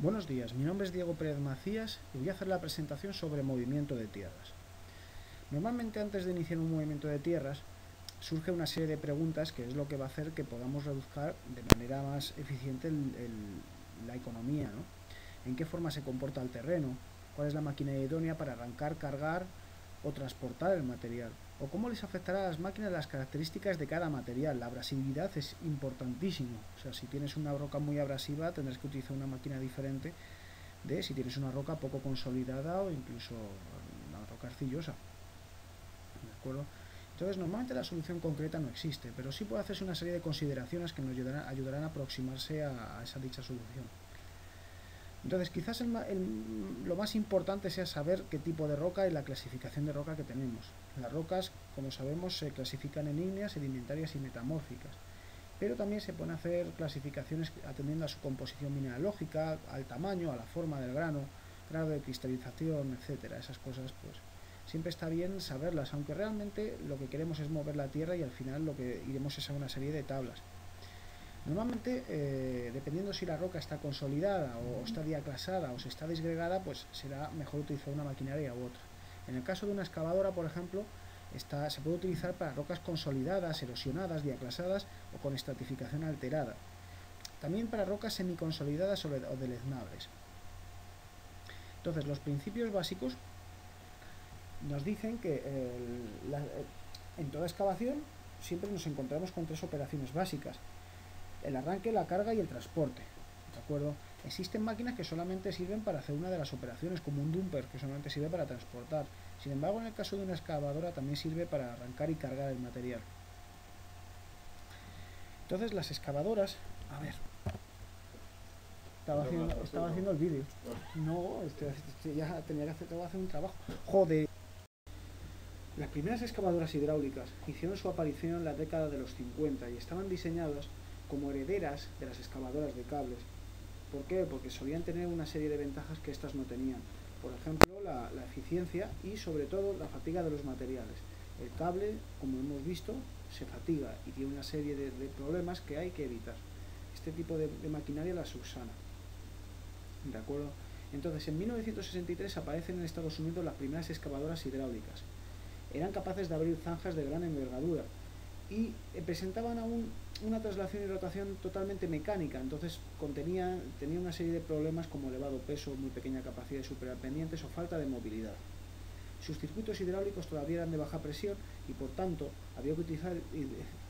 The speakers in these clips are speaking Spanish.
Buenos días, mi nombre es Diego Pérez Macías y voy a hacer la presentación sobre movimiento de tierras. Normalmente antes de iniciar un movimiento de tierras surge una serie de preguntas que es lo que va a hacer que podamos reduzir de manera más eficiente la economía, ¿no? ¿En qué forma se comporta el terreno? ¿Cuál es la máquina idónea para arrancar, cargar o transportar el material? ¿O cómo les afectará a las máquinas las características de cada material? La abrasividad es importantísimo. O sea, si tienes una roca muy abrasiva tendrás que utilizar una máquina diferente de si tienes una roca poco consolidada o incluso una roca arcillosa. ¿De acuerdo? Entonces, normalmente la solución concreta no existe, pero sí puede hacerse una serie de consideraciones que nos ayudarán a aproximarse a esa dicha solución. Entonces, quizás lo más importante sea saber qué tipo de roca y la clasificación de roca que tenemos. Las rocas, como sabemos, se clasifican en ígneas, sedimentarias y metamórficas, pero también se pueden hacer clasificaciones atendiendo a su composición mineralógica, al tamaño, a la forma del grano, grado de cristalización, etcétera. Esas cosas, pues, siempre está bien saberlas, aunque realmente lo que queremos es mover la tierra y al final lo que iremos es a una serie de tablas. Normalmente, dependiendo si la roca está consolidada o está diaclasada o si está disgregada, pues será mejor utilizar una maquinaria u otra. En el caso de una excavadora, por ejemplo, se puede utilizar para rocas consolidadas, erosionadas, diaclasadas o con estratificación alterada. También para rocas semiconsolidadas o deleznables. Entonces, los principios básicos nos dicen que en toda excavación siempre nos encontramos con tres operaciones básicas: el arranque, la carga y el transporte. ¿De acuerdo? Existen máquinas que solamente sirven para hacer una de las operaciones, como un dumper, que solamente sirve para transportar. Sin embargo, en el caso de una excavadora también sirve para arrancar y cargar el material. Entonces, las excavadoras... A ver... Estaba haciendo el vídeo. No, ya tenía que hacer un trabajo. Joder. Las primeras excavadoras hidráulicas hicieron su aparición en la década de los 50 y estaban diseñadas como herederas de las excavadoras de cables. ¿Por qué? Porque solían tener una serie de ventajas que estas no tenían. Por ejemplo, la eficiencia y sobre todo la fatiga de los materiales. El cable, como hemos visto, se fatiga y tiene una serie de problemas que hay que evitar. Este tipo de maquinaria la subsana. ¿De acuerdo? Entonces, en 1963 aparecen en Estados Unidos las primeras excavadoras hidráulicas. Eran capaces de abrir zanjas de gran envergadura y presentaban aún una traslación y rotación totalmente mecánica, entonces tenía una serie de problemas como elevado peso, muy pequeña capacidad de superar pendientes o falta de movilidad. Sus circuitos hidráulicos todavía eran de baja presión y por tanto había que utilizar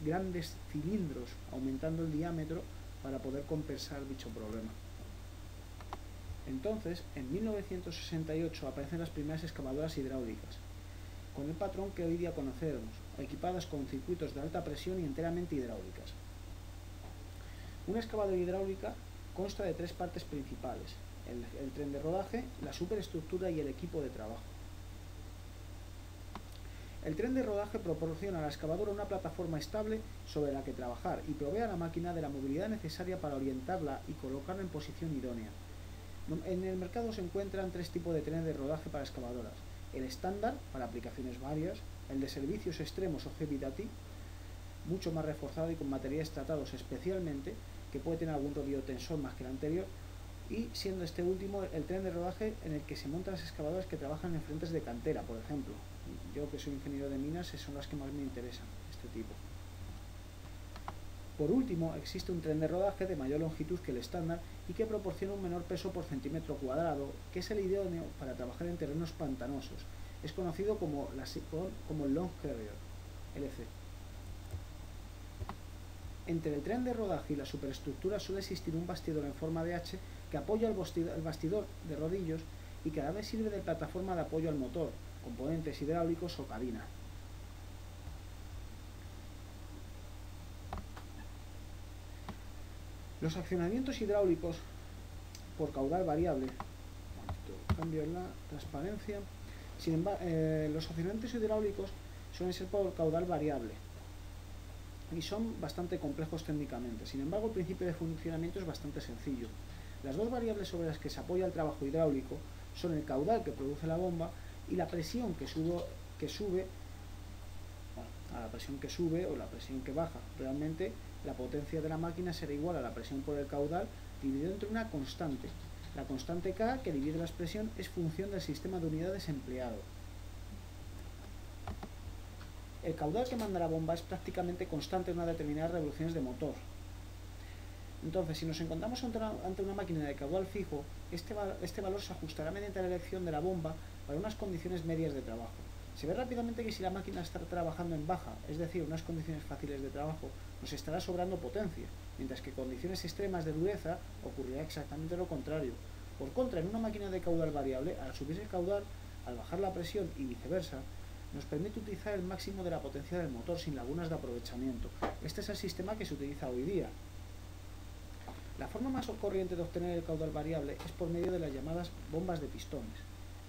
grandes cilindros aumentando el diámetro para poder compensar dicho problema. Entonces, en 1968 aparecen las primeras excavadoras hidráulicas, con el patrón que hoy día conocemos, equipadas con circuitos de alta presión y enteramente hidráulicas. Una excavadora hidráulica consta de tres partes principales: el tren de rodaje, la superestructura y el equipo de trabajo. El tren de rodaje proporciona a la excavadora una plataforma estable sobre la que trabajar y provee a la máquina de la movilidad necesaria para orientarla y colocarla en posición idónea. En el mercado se encuentran tres tipos de trenes de rodaje para excavadoras: el estándar, para aplicaciones varias; el de servicios extremos o heavy duty, mucho más reforzado y con materiales tratados especialmente, que puede tener algún rodillo tensor más que el anterior; y siendo este último el tren de rodaje en el que se montan las excavadoras que trabajan en frentes de cantera, por ejemplo. Yo, que soy ingeniero de minas, son las que más me interesan, este tipo. Por último, existe un tren de rodaje de mayor longitud que el estándar y que proporciona un menor peso por centímetro cuadrado, que es el idóneo para trabajar en terrenos pantanosos. Es conocido como el Long Carrier, LC. Entre el tren de rodaje y la superestructura suele existir un bastidor en forma de H que apoya el bastidor de rodillos y que a la vez sirve de plataforma de apoyo al motor, componentes hidráulicos o cabina. Los accionamientos hidráulicos por caudal variable, cambio en la transparencia. Sin embargo, los accionamientos hidráulicos suelen ser por caudal variable y son bastante complejos técnicamente. Sin embargo, el principio de funcionamiento es bastante sencillo. Las dos variables sobre las que se apoya el trabajo hidráulico son el caudal que produce la bomba y la presión que sube a la presión que sube o la presión que baja. Realmente la potencia de la máquina será igual a la presión por el caudal dividido entre una constante. La constante K, que divide la expresión, es función del sistema de unidades empleado. El caudal que manda la bomba es prácticamente constante en unas determinadas revoluciones de motor. Entonces, si nos encontramos ante una máquina de caudal fijo, este valor se ajustará mediante la elección de la bomba para unas condiciones medias de trabajo. Se ve rápidamente que si la máquina está trabajando en baja, es decir, unas condiciones fáciles de trabajo, nos estará sobrando potencia, mientras que en condiciones extremas de dureza ocurrirá exactamente lo contrario. Por contra, en una máquina de caudal variable, al subir el caudal, al bajar la presión y viceversa, nos permite utilizar el máximo de la potencia del motor sin lagunas de aprovechamiento. Este es el sistema que se utiliza hoy día. La forma más corriente de obtener el caudal variable es por medio de las llamadas bombas de pistones.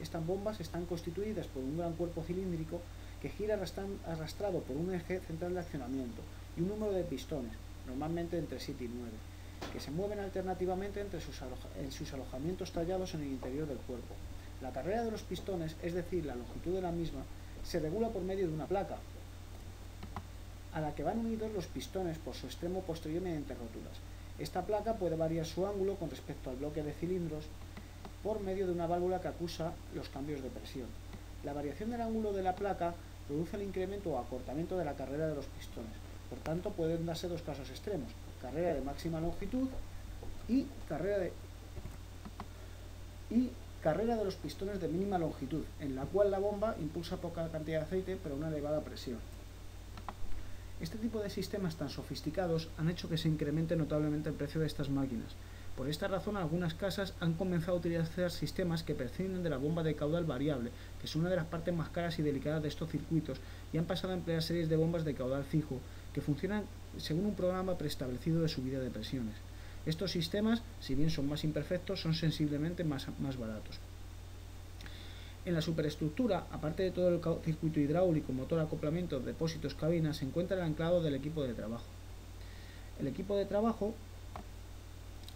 Estas bombas están constituidas por un gran cuerpo cilíndrico que gira arrastrado por un eje central de accionamiento y un número de pistones, normalmente entre 7 y 9, que se mueven alternativamente en sus alojamientos tallados en el interior del cuerpo. La carrera de los pistones, es decir, la longitud de la misma, se regula por medio de una placa, a la que van unidos los pistones por su extremo posterior mediante rótulas. Esta placa puede variar su ángulo con respecto al bloque de cilindros por medio de una válvula que acusa los cambios de presión. La variación del ángulo de la placa produce el incremento o acortamiento de la carrera de los pistones. Por tanto, pueden darse dos casos extremos: carrera de máxima longitud y carrera de los pistones de mínima longitud, en la cual la bomba impulsa poca cantidad de aceite pero una elevada presión. Este tipo de sistemas tan sofisticados han hecho que se incremente notablemente el precio de estas máquinas. Por esta razón, algunas casas han comenzado a utilizar sistemas que prescinden de la bomba de caudal variable, que es una de las partes más caras y delicadas de estos circuitos, y han pasado a emplear series de bombas de caudal fijo, que funcionan según un programa preestablecido de subida de presiones. Estos sistemas, si bien son más imperfectos, son sensiblemente más baratos. En la superestructura, aparte de todo el circuito hidráulico, motor, acoplamiento, depósitos, cabinas, se encuentra el anclado del equipo de trabajo. El equipo de trabajo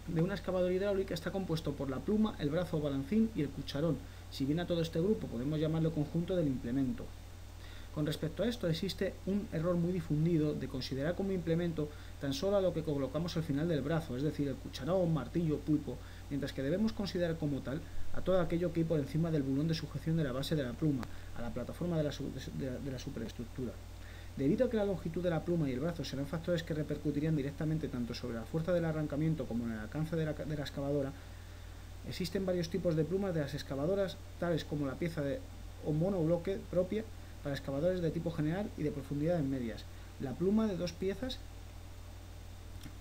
de una excavadora hidráulica está compuesto por la pluma, el brazo o balancín y el cucharón. Si bien a todo este grupo podemos llamarlo conjunto del implemento. Con respecto a esto, existe un error muy difundido de considerar como implemento tan solo a lo que colocamos al final del brazo, es decir, el cucharón, martillo, pulpo, mientras que debemos considerar como tal a todo aquello que hay por encima del bulón de sujeción de la base de la pluma, a la plataforma de la superestructura. Debido a que la longitud de la pluma y el brazo serán factores que repercutirían directamente tanto sobre la fuerza del arrancamiento como en el alcance de la excavadora, existen varios tipos de plumas de las excavadoras, tales como la pieza o monobloque propia para excavadores de tipo general y de profundidad en medias, la pluma de 2 piezas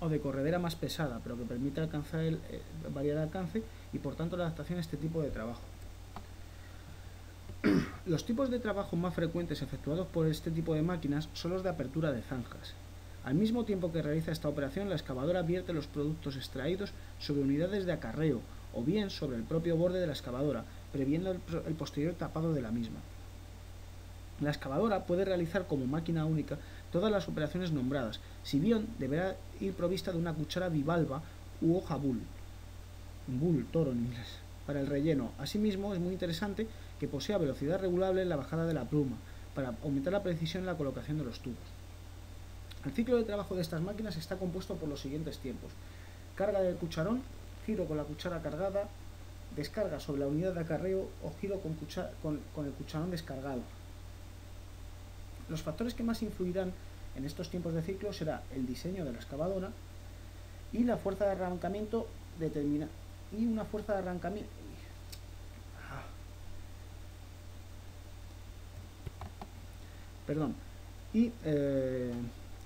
o de corredera más pesada, pero que permite variar el alcance y por tanto la adaptación a este tipo de trabajo. Los tipos de trabajo más frecuentes efectuados por este tipo de máquinas son los de apertura de zanjas. Al mismo tiempo que realiza esta operación, la excavadora vierte los productos extraídos sobre unidades de acarreo o bien sobre el propio borde de la excavadora, previendo el posterior tapado de la misma. La excavadora puede realizar como máquina única todas las operaciones nombradas, si bien deberá ir provista de una cuchara bivalva u hoja bull, toro en inglés, para el relleno. Asimismo, es muy interesante que posea velocidad regulable en la bajada de la pluma, para aumentar la precisión en la colocación de los tubos. El ciclo de trabajo de estas máquinas está compuesto por los siguientes tiempos: carga del cucharón, giro con la cuchara cargada, descarga sobre la unidad de acarreo o giro con el cucharón descargado. Los factores que más influirán en estos tiempos de ciclo será el diseño de la excavadora y la fuerza de arrancamiento determinada y una fuerza de arrancamiento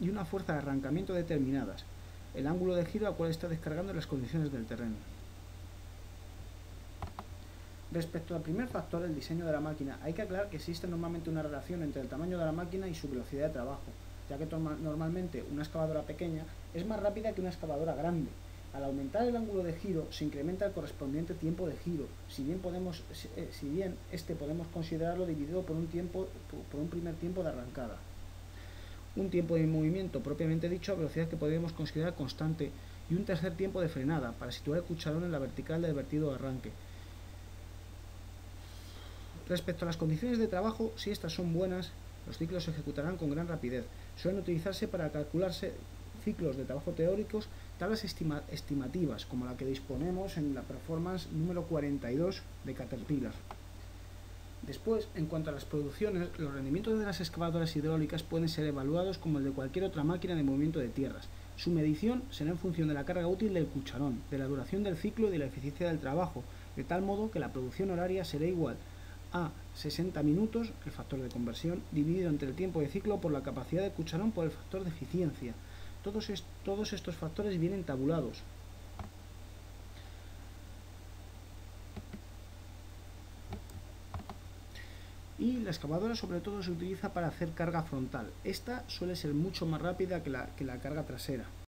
una fuerza de arrancamiento determinadas, el ángulo de giro al cual está descargando y las condiciones del terreno. Respecto al primer factor, el diseño de la máquina, hay que aclarar que existe normalmente una relación entre el tamaño de la máquina y su velocidad de trabajo, ya que normalmente una excavadora pequeña es más rápida que una excavadora grande. Al aumentar el ángulo de giro se incrementa el correspondiente tiempo de giro, si bien podemos considerarlo dividido por un primer tiempo de arrancada. Un tiempo de movimiento propiamente dicho a velocidad que podríamos considerar constante y un tercer tiempo de frenada para situar el cucharón en la vertical del vertido de arranque. Respecto a las condiciones de trabajo, si estas son buenas, los ciclos se ejecutarán con gran rapidez. Suelen utilizarse para calcularse ciclos de trabajo teóricos tablas estimativas, como la que disponemos en la Performance número 42 de Caterpillar. Después, en cuanto a las producciones, los rendimientos de las excavadoras hidráulicas pueden ser evaluados como el de cualquier otra máquina de movimiento de tierras. Su medición será en función de la carga útil del cucharón, de la duración del ciclo y de la eficiencia del trabajo, de tal modo que la producción horaria será igual a 60 minutos, el factor de conversión, dividido entre el tiempo de ciclo por la capacidad del cucharón por el factor de eficiencia. Todos estos factores vienen tabulados. Y la excavadora sobre todo se utiliza para hacer carga frontal. Esta suele ser mucho más rápida que la carga trasera.